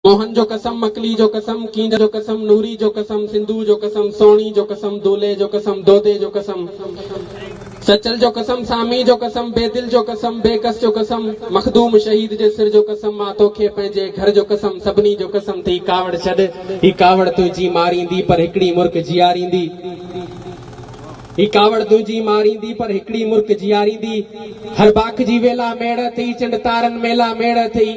मोहन जो कसम, मकली जो कसम, कींद जो कसम, नूरी जो कसम, सिंधु जो कसम, सोनी जो कसम, दूल्हे जो कसम, दोदे जो कसम, सचल जो कसम, सामी जो कसम, बेदिल जो कसम, बेकस जो कसम, मखदूम शहीद जे सिर जो कसम, मां तोखे पंहिंजे घर जो कसम, सभिनी जो कसम थी कावड़ छॾ, ही कावड़ तुंहिंजी मारींदी पर हिकिड़ी मुर्क जियारींदी, ही कावड़ तुंहिंजी मारींदी पर हिकिड़ी मुर्क जियारींदी, हर बाख जी वेला मेड़ थी, चंड तारन मेला मेड़ थी,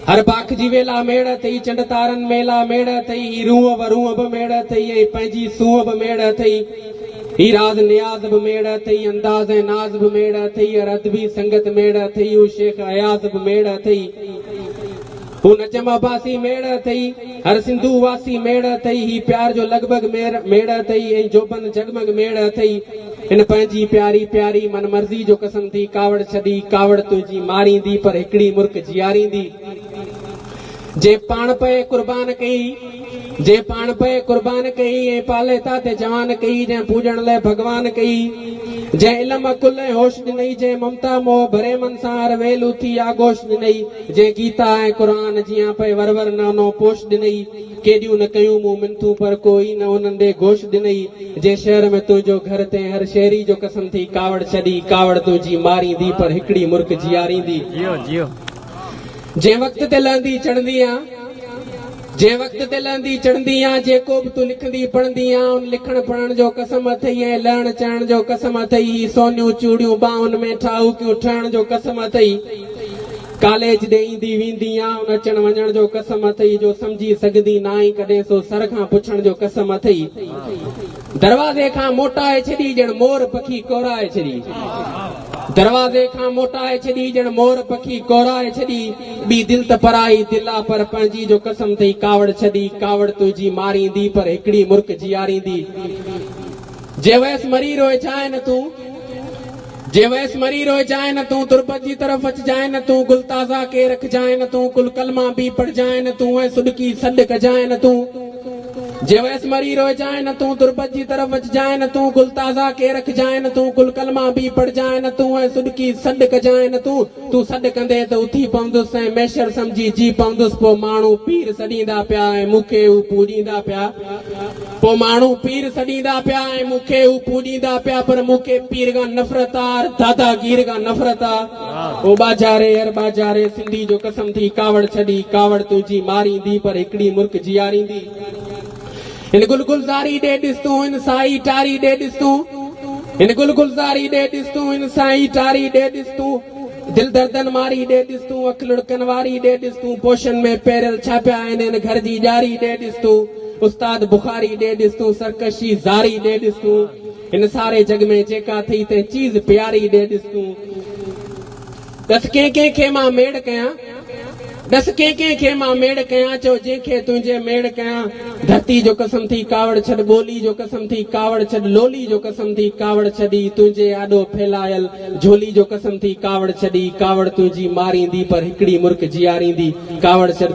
हर बाख जी वेला मेड़ थी, चंड तारन मेला मेड़ थी, रूह ब मेड़ थी, ऐं पंहिंजी सूह ब मेड़ थी, ही राज नियाज ब मेड़ थी, अंदाज ऐं नाज ब मेड़ थी, हर अदबी संगत मेड़ थी, हू शेख अयाज ब मेड़ थी, हू नचम अब्बासी मेड़ थी, हर सिंधु वासी मेड़ थी, ही प्यार जो लॻभॻ मेड़ थी, ऐं जोबन जगमग मेड़ थी, इन पंहिंजी प्यारी प्यारी मन मर्ज़ी जो कसम थी कावड़ छॾी, कावड़ तुंहिंजी मारींदी पर हिकिड़ी मुर्क जियारींदी, जे पाण पे कुर्बान कई, जे पाण पे कुर्बान कई, ऐं पाले ताते जवान कई, जंहिं पूॼण लाइ भॻवान कई, जंहिं इल्म अकुल ऐं होश ॾिनई, जंहिं ममता मोह भरे मन सां हर वेल उथी आगोश ॾिनई, जंहिं गीता ऐं क़ुरान जियां पे वर वर नओं पोश ॾिनई, केॾियूं न कयूं मूं मिनतूं पर कोई न उन्हनि ॾे गोश ॾिनई, जे शहर में तुंहिंजो घर ते हर शहरी जो कसम थी कावड़ छॾी, कावड़ तुंहिंजी मारींदी पर हिकिड़ी मुर्क जियारींदी, जंहिं वक़्त ते लहंदी चढ़ंदी आ, जंहिं वक़्त ते लहंदी चढ़ंदी आ, जेको बि तूं लिखंदी पढ़ंदी आ, उन लिखण पढ़ण जो कसम अथई, ऐं लहण चढ़ण जो कसम अथई, सोनियूं चूड़ियूं बाहुनि में ठाहूकियूं ठहण जो कसम अथई, कॉलेज ॾे ईंदी वेंदी आ, उन अचण वञण जो कसम अथई, जो सम्झी सघंदी ना आहीं कॾहिं सो सर खां पुछण जो कसम अथई, दरवाज़े खां मोटाए छॾी ॼण मोर पखी कोराए छॾी, दरवाज़े खां मोटाए छॾी ॼण मोर पखी कोराए छॾी, ॿी दिल त पराई दिल आ पर पंहिंजी जो कसम थई कावड़ छॾी, कावड़ तुंहिंजी मारींदी पर हिकिड़ी मुर्क जियारींदी, जे वयस मरी रोए जाए न तूं, जे वयस मरी रोए जाए न तूं, तुरबत जी तरफ़ अच जाए न तूं, गुल ताज़ा के रख जाए न तूं, कुल कलमा भी पढ़ जाए न तूं, ऐं सुडकी सॾ कजाए न तूं, जे वयस मरी रोए जाए न तूं, तुरबत जी तरफ़ अच जाए न तूं, गुल ताज़ा के रख जाए न तूं, कुल कलमा भी पढ़ जाए न तूं, ऐं सुडकी सॾ कजाए न तूं, तूं सॾ कंदे त उथी पवंदुसि ऐं मैशर सम्झी जी पवंदुसि, पोइ माण्हू पीर सॾींदा पिया ऐं मूंखे हू पूॼींदा पिया, पोइ माण्हू पीर सॾींदा पिया ऐं मूंखे हू पूॼींदा पिया, पर मूंखे पीर खां नफ़रत आ, दादागीर खां नफ़रत आ, ओ बाजारे हर बाजारे सिंधी जो कसम थी कावड़ छॾी, कावड़ तुंहिंजी मारींदी पर हिकिड़ी मुर्क जियारींदी, इन गुल गुलज़ारी ॾे ॾिस तूं, इन साई टारी ॾे ॾिस तूं, इन गुल गुलज़ारी ॾे ॾिस तूं, इन साई टारी ॾे ॾिस तूं, दिल दर्दन मारी ॾे ॾिस तूं, अख लुड़कन वारी ॾे ॾिस तूं, पोशन में पेरियल छा पिया आहिनि, इन घर जी ॼारी ॾे ॾिस तूं, उस्ताद बुखारी ॾे ॾिस तूं, सरकशी ज़ारी ॾे ॾिस तूं, इन सारे जग में जेका थी ते चीज़ प्यारी ॾे ॾिस तूं, दस कंहिं कंहिंखे मां मेड़ कयां, दस कंहिं कंहिंखे मां मेड़ कयां, चओ जंहिंखे तुंहिंजे मेड़ कयां, धरती जो कसम थी कावड़ छॾ, ॿोली जो कसम थी कावड़ छॾ, लोली जो कसम थी कावड़ छॾी, तुंहिंजे आॾो फैलायल झोली जो कसम थी कावड़ छॾी, कावड़ तुंहिंजी मारींदी पर हिकिड़ी मुर्क जियारींदी, कावड़ छॾ।